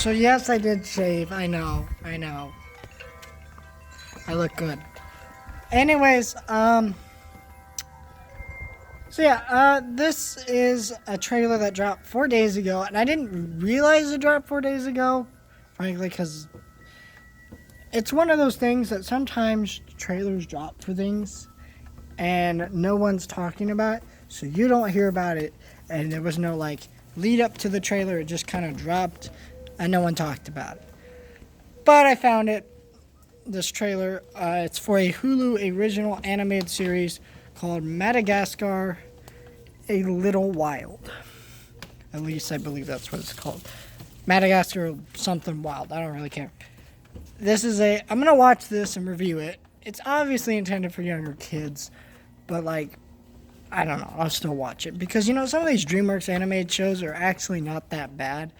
So yes, I did shave. I know. I look good. Anyways, this is a trailer that dropped 4 days ago, and I didn't realize it dropped 4 days ago, frankly, because it's one of those things that sometimes trailers drop for things, and no one's talking about it, so you don't hear about it, and there was no, lead up to the trailer. It just kind of dropped, and no one talked about it. But I found it, this trailer. It's for a Hulu original animated series called Madagascar, A Little Wild. At least I believe that's what it's called. Madagascar something wild. I don't really care. I'm going to watch this and review it. It's obviously intended for younger kids, but I don't know. I'll still watch it because, some of these DreamWorks animated shows are actually not that bad.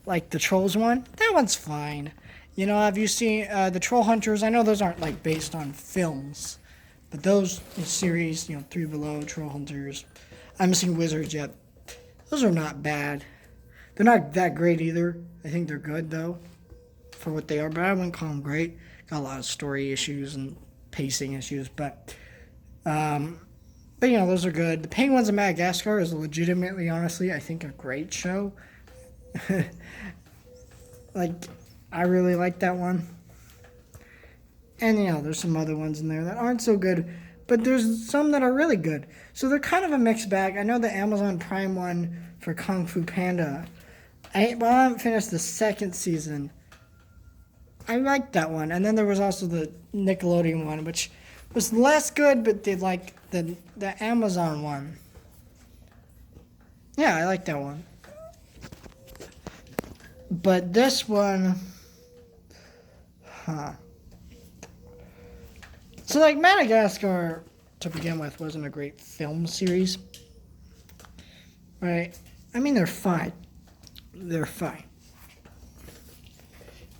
Like the Trolls one, that one's fine. Have you seen the Troll Hunters? I know those aren't based on films, but those series, Three Below, Troll Hunters, I haven't seen Wizards yet. Those are not bad. They're not that great either. I think they're good though, for what they are, but I wouldn't call them great. Got a lot of story issues and pacing issues, but those are good. The Penguins of Madagascar is legitimately, honestly, I think a great show. I really like that one. And, there's some other ones in there that aren't so good, but there's some that are really good. So they're kind of a mixed bag. I know the Amazon Prime one for Kung Fu Panda, I haven't finished the second season. I liked that one. And then there was also the Nickelodeon one, which was less good, but did the Amazon one. Yeah, I like that one. But this one, So Madagascar, to begin with, wasn't a great film series. Right? I mean, they're fine. They're fine.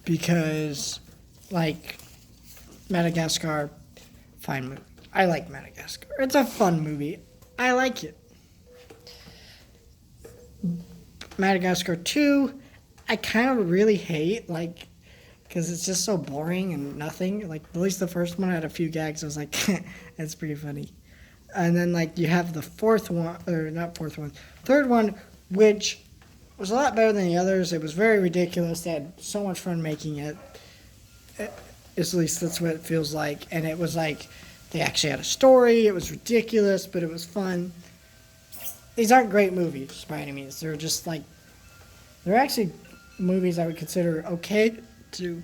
Because, Madagascar, fine movie. I like Madagascar. It's a fun movie. I like it. Madagascar 2, I kind of really hate, because it's just so boring and nothing. At least the first one had a few gags. I was like, that's pretty funny. And then, you have the third one, which was a lot better than the others. It was very ridiculous. They had so much fun making it. At least that's what it feels like. And it was they actually had a story. It was ridiculous, but it was fun. These aren't great movies by any means. They're just they're actually movies I would consider okay to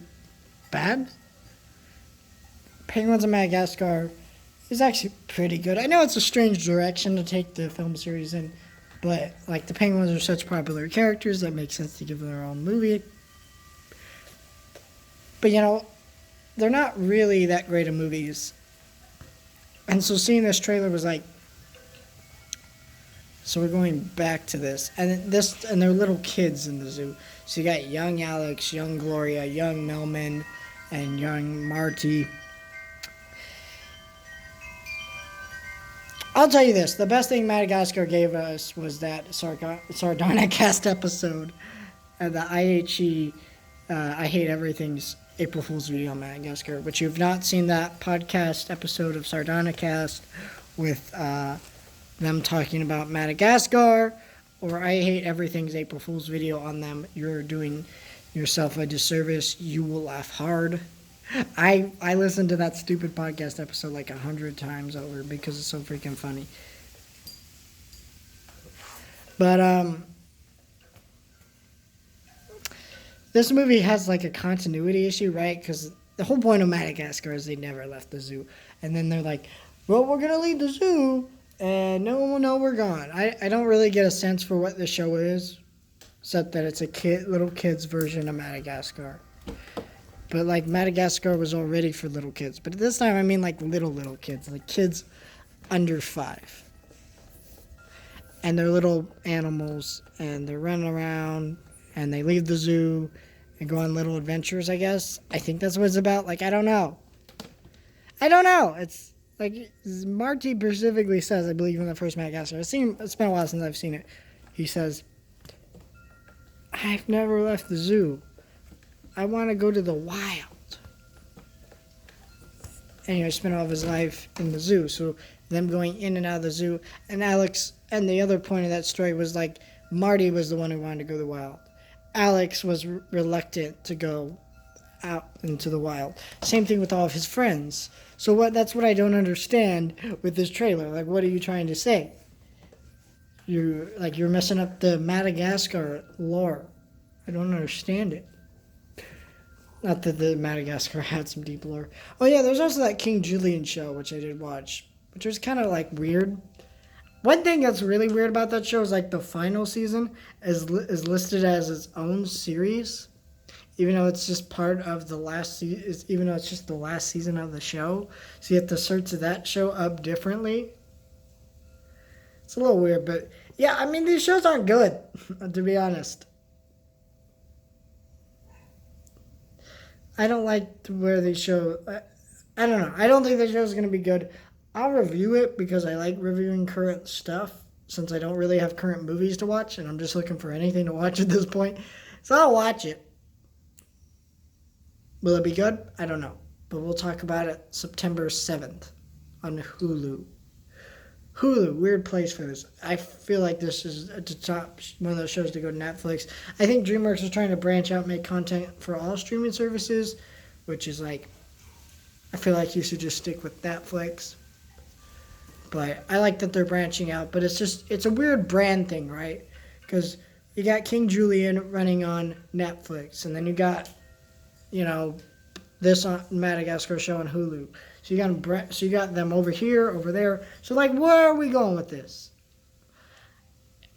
bad. Penguins of Madagascar is actually pretty good. I know it's a strange direction to take the film series in, but the Penguins are such popular characters that makes sense to give them their own movie. But they're not really that great of movies. And so seeing this trailer was so we're going back to this. And they're little kids in the zoo. So you got young Alex, young Gloria, young Melman, and young Marty. I'll tell you this. The best thing Madagascar gave us was that Sardana cast episode. The IHE, I Hate Everything's April Fool's video on Madagascar. But you've not seen that podcast episode of Sardana cast with them talking about Madagascar, or I Hate Everything's April Fool's video on them, you're doing yourself a disservice. You will laugh hard. I listened to that stupid podcast episode 100 times over because it's so freaking funny. But this movie has a continuity issue, right? Because the whole point of Madagascar is they never left the zoo. And then they're well, we're going to leave the zoo, and no one will know we're gone. I don't really get a sense for what the show is, except that it's a little kid's version of Madagascar. But Madagascar was already for little kids. But this time I mean little kids, kids under 5. And they're little animals, and they're running around, and they leave the zoo and go on little adventures, I guess. I think that's what it's about. I don't know. It's Marty specifically says, I believe in the first Madagascar. It's been a while since I've seen it. He says, I've never left the zoo. I want to go to the wild. And he spent all of his life in the zoo. So them going in and out of the zoo. And Alex, and the other point of that story was like, Marty was the one who wanted to go to the wild. Alex was reluctant to go out into the wild. Same thing with all of his friends. So that's what I don't understand with this trailer. Like, what are you trying to say? You're messing up the Madagascar lore. I don't understand it. Not that the Madagascar had some deep lore. Oh yeah, there's also that King Julian show, which I did watch, which was kind of like weird. One thing that's really weird about that show is like the final season is listed as its own series, even though it's just part of the last season. Even though it's just the last season of the show, so you have to search that show up differently. It's a little weird, but yeah, I mean these shows aren't good, to be honest. I don't like where they show. I don't know. I don't think the show is going to be good. I'll review it because I like reviewing current stuff since I don't really have current movies to watch and I'm just looking for anything to watch at this point. So I'll watch it. Will it be good? I don't know. But we'll talk about it September 7th on Hulu. Hulu, weird place for this. I feel like this is at the top, one of those shows to go to Netflix. I think DreamWorks is trying to branch out and make content for all streaming services, which is like, I feel like you should just stick with Netflix. But I like that they're branching out, but it's a weird brand thing, right? Because you got King Julian running on Netflix, and then you got, this on Madagascar show on Hulu. So you got them over here, over there. So like, where are we going with this?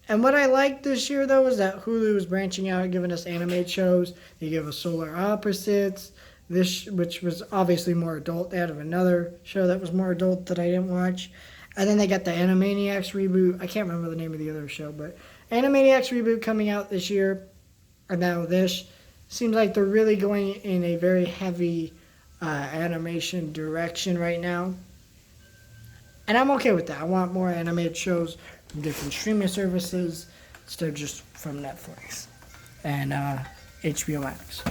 And what I like this year though is that Hulu is branching out, giving us animated shows. They give us Solar Opposites, which was obviously more adult. They had another show that was more adult that I didn't watch. And then they got the Animaniacs reboot. I can't remember the name of the other show, but Animaniacs reboot coming out this year. And now this seems like they're really going in a very heavy animation direction right now. And I'm okay with that. I want more animated shows from different streaming services instead of just from Netflix and HBO Max.